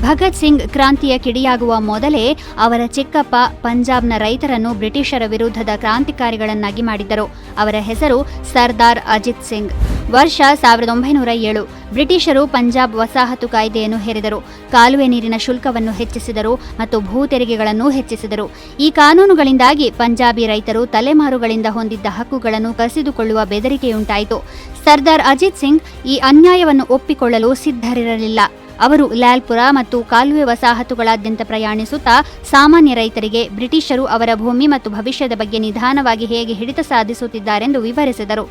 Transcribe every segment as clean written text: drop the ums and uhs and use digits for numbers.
ಭಗತ್ ಸಿಂಗ್ ಕ್ರಾಂತಿಯ ಕಿಡಿಯಾಗುವ ಮೊದಲೇ ಅವರ ಚಿಕ್ಕಪ್ಪ ಪಂಜಾಬ್ನ ರೈತರನ್ನು ಬ್ರಿಟಿಷರ ವಿರುದ್ಧದ ಕ್ರಾಂತಿಕಾರಿಗಳನ್ನಾಗಿ ಮಾಡಿದ್ದರು. ಅವರ ಹೆಸರು ಸರ್ದಾರ್ ಅಜಿತ್ ಸಿಂಗ್. ವರ್ಷ 1907. ಬ್ರಿಟಿಷರು ಪಂಜಾಬ್ ವಸಾಹತು ಕಾಯ್ದೆಯನ್ನು ಹೇರಿದರು. ಕಾಲುವೆ ನೀರಿನ ಶುಲ್ಕವನ್ನು ಹೆಚ್ಚಿಸಿದರು ಮತ್ತು ಭೂ ತೆರಿಗೆಗಳನ್ನು ಹೆಚ್ಚಿಸಿದರು. ಈ ಕಾನೂನುಗಳಿಂದಾಗಿ ಪಂಜಾಬಿ ರೈತರು ತಲೆಮಾರುಗಳಿಂದ ಹೊಂದಿದ್ದ ಹಕ್ಕುಗಳನ್ನು ಕಸಿದುಕೊಳ್ಳುವ ಬೆದರಿಕೆಯುಂಟಾಯಿತು. ಸರ್ದಾರ್ ಅಜಿತ್ ಸಿಂಗ್ ಈ ಅನ್ಯಾಯವನ್ನು ಒಪ್ಪಿಕೊಳ್ಳಲು ಸಿದ್ಧರಿರಲಿಲ್ಲ. ಅವರು ಲಾಲ್ಪುರ ಮತ್ತು ಕಾಲುವೆ ವಸಾಹತುಗಳಾದ್ಯಂತ ಪ್ರಯಾಣಿಸುತ್ತಾ ಸಾಮಾನ್ಯ ರೈತರಿಗೆ ಬ್ರಿಟಿಷರು ಅವರ ಭೂಮಿ ಮತ್ತು ಭವಿಷ್ಯದ ಬಗ್ಗೆ ನಿಧಾನವಾಗಿ ಹೇಗೆ ಹಿಡಿತ ಸಾಧಿಸುತ್ತಿದ್ದಾರೆಂದು ವಿವರಿಸಿದರು.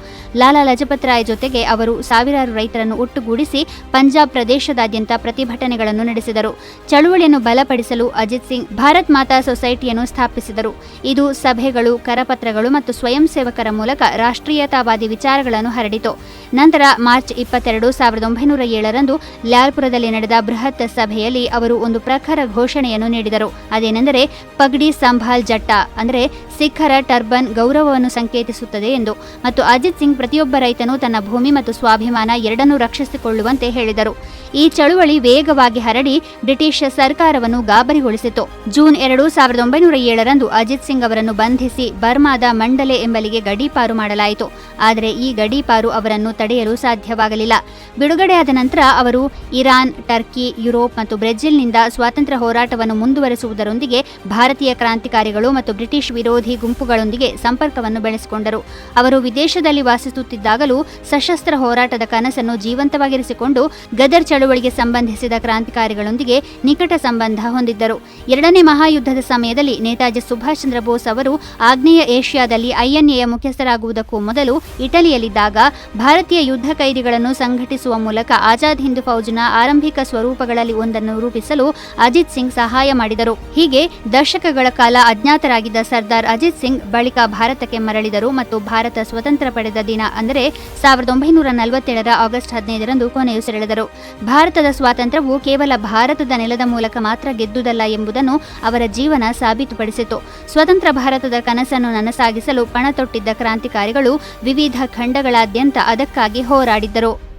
ಲಾಲಾ ಲಜಪತ್ ರಾಯ್ ಜೊತೆಗೆ ಅವರು ಸಾವಿರಾರು ರೈತರನ್ನು ಒಟ್ಟುಗೂಡಿಸಿ ಪಂಜಾಬ್ ಪ್ರದೇಶದಾದ್ಯಂತ ಪ್ರತಿಭಟನೆಗಳನ್ನು ನಡೆಸಿದರು. ಚಳುವಳಿಯನ್ನು ಬಲಪಡಿಸಲು ಅಜಿತ್ ಸಿಂಗ್ ಭಾರತ್ ಮಾತಾ ಸೊಸೈಟಿಯನ್ನು ಸ್ಥಾಪಿಸಿದರು. ಇದು ಸಭೆಗಳು, ಕರಪತ್ರಗಳು ಮತ್ತು ಸ್ವಯಂ ಸೇವಕರ ಮೂಲಕ ರಾಷ್ಟ್ರೀಯತಾವಾದಿ ವಿಚಾರಗಳನ್ನು ಹರಡಿತು. ನಂತರ ಮಾರ್ಚ್ 22, 1907 ಲಾಲ್ಪುರದಲ್ಲಿ ನಡೆದ ಬೃಹತ್ ಸಭೆಯಲ್ಲಿ ಅವರು ಒಂದು ಪ್ರಖರ ಘೋಷಣೆಯನ್ನು ನೀಡಿದರು. ಅದೇನೆಂದರೆ ಪಗಡಿ ಸಂಭಾಲ್ ಜಟ್ಟ, ಅಂದರೆ ಸಿಖ್ಖರ ಟರ್ಬನ್ ಗೌರವವನ್ನು ಸಂಕೇತಿಸುತ್ತದೆ ಎಂದು, ಮತ್ತು ಅಜಿತ್ ಸಿಂಗ್ ಪ್ರತಿಯೊಬ್ಬ ರೈತನು ತನ್ನ ಭೂಮಿ ಮತ್ತು ಸ್ವಾಭಿಮಾನ ಎರಡನ್ನೂ ರಕ್ಷಿಸಿಕೊಳ್ಳುವಂತೆ ಹೇಳಿದರು. ಈ ಚಳುವಳಿ ವೇಗವಾಗಿ ಹರಡಿ ಬ್ರಿಟಿಷ್ ಸರ್ಕಾರವನ್ನು ಗಾಬರಿಗೊಳಿಸಿತು. ಜೂನ್ 2, 1907 ಅಜಿತ್ ಸಿಂಗ್ ಅವರನ್ನು ಬಂಧಿಸಿ ಬರ್ಮಾದ ಮಂಡಲೆ ಎಂಬಲ್ಲಿಗೆ ಗಡೀಪಾರು ಮಾಡಲಾಯಿತು. ಆದರೆ ಈ ಗಡೀಪಾರು ಅವರನ್ನು ತಡೆಯಲು ಸಾಧ್ಯವಾಗಲಿಲ್ಲ. ಬಿಡುಗಡೆಯಾದ ನಂತರ ಅವರು ಇರಾನ್, ಟರ್ಕಿ, ಯುರೋಪ್ ಮತ್ತು ಬ್ರೆಜಿಲ್ನಿಂದ ಸ್ವಾತಂತ್ರ್ಯ ಹೋರಾಟವನ್ನು ಮುಂದುವರೆಸುವುದರೊಂದಿಗೆ ಭಾರತೀಯ ಕ್ರಾಂತಿಕಾರಿಗಳು ಮತ್ತು ಬ್ರಿಟಿಷ್ ವಿರೋಧಿ ಗುಂಪುಗಳೊಂದಿಗೆ ಸಂಪರ್ಕವನ್ನು ಬೆಳೆಸಿಕೊಂಡರು. ಅವರು ವಿದೇಶದಲ್ಲಿ ವಾಸಿಸುತ್ತಿದ್ದಾಗಲೂ ಸಶಸ್ತ್ರ ಹೋರಾಟದ ಕನಸನ್ನು ಜೀವಂತವಾಗಿರಿಸಿಕೊಂಡು ಗದರ್ ಚಳುವಳಿಗೆ ಸಂಬಂಧಿಸಿದ ಕ್ರಾಂತಿಕಾರಿಗಳೊಂದಿಗೆ ನಿಕಟ ಸಂಬಂಧ ಹೊಂದಿದ್ದರು. ಎರಡನೇ ಮಹಾಯುದ್ಧದ ಸಮಯದಲ್ಲಿ ನೇತಾಜಿ ಸುಭಾಷ್ ಚಂದ್ರ ಬೋಸ್ ಅವರು ಆಗ್ನೇಯ ಏಷ್ಯಾದಲ್ಲಿ ಐಎನ್ಎಯ ಮುಖ್ಯಸ್ಥರಾಗುವುದಕ್ಕೂ ಮೊದಲು ಇಟಲಿಯಲ್ಲಿದ್ದಾಗ ಭಾರತೀಯ ಯುದ್ಧ ಕೈದಿಗಳನ್ನು ಸಂಘಟಿಸುವ ಮೂಲಕ ಆಜಾದ್ ಹಿಂದ್ ಫೌಜ್ನ ಆರಂಭಿಕ ಸ್ವರೂಪಗಳಲ್ಲಿ ಒಂದನ್ನು ರೂಪಿಸಲು ಅಜಿತ್ ಸಿಂಗ್ ಸಹಾಯ ಮಾಡಿದರು. ಹೀಗೆ ದಶಕಗಳ ಕಾಲ ಅಜ್ಞಾತರಾಗಿದ್ದ ಸರ್ದಾರ್ ಅಜಿತ್ ಸಿಂಗ್ ಬಳಿಕ ಭಾರತಕ್ಕೆ ಮರಳಿದರು ಮತ್ತು ಭಾರತ ಸ್ವತಂತ್ರ ಪಡೆದ ದಿನ ಅಂದರೆ 1947 ಆಗಸ್ಟ್ 15 ಕೊನೆಯುಸಿರೆಳೆದರು. ಭಾರತದ ಸ್ವಾತಂತ್ರ್ಯವು ಕೇವಲ ಭಾರತದ ನೆಲದ ಮೂಲಕ ಮಾತ್ರ ಗೆದ್ದುದಲ್ಲ ಎಂಬುದನ್ನು ಅವರ ಜೀವನ ಸಾಬೀತುಪಡಿಸಿತು. ಸ್ವತಂತ್ರ ಭಾರತದ ಕನಸನ್ನು ನನಸಾಗಿಸಲು ಪಣತೊಟ್ಟಿದ್ದ ಕ್ರಾಂತಿಕಾರಿಗಳು ವಿವಿಧ ಖಂಡಗಳಾದ್ಯಂತ ಅದಕ್ಕಾಗಿ ಹೋರಾಡಿದ್ದರು.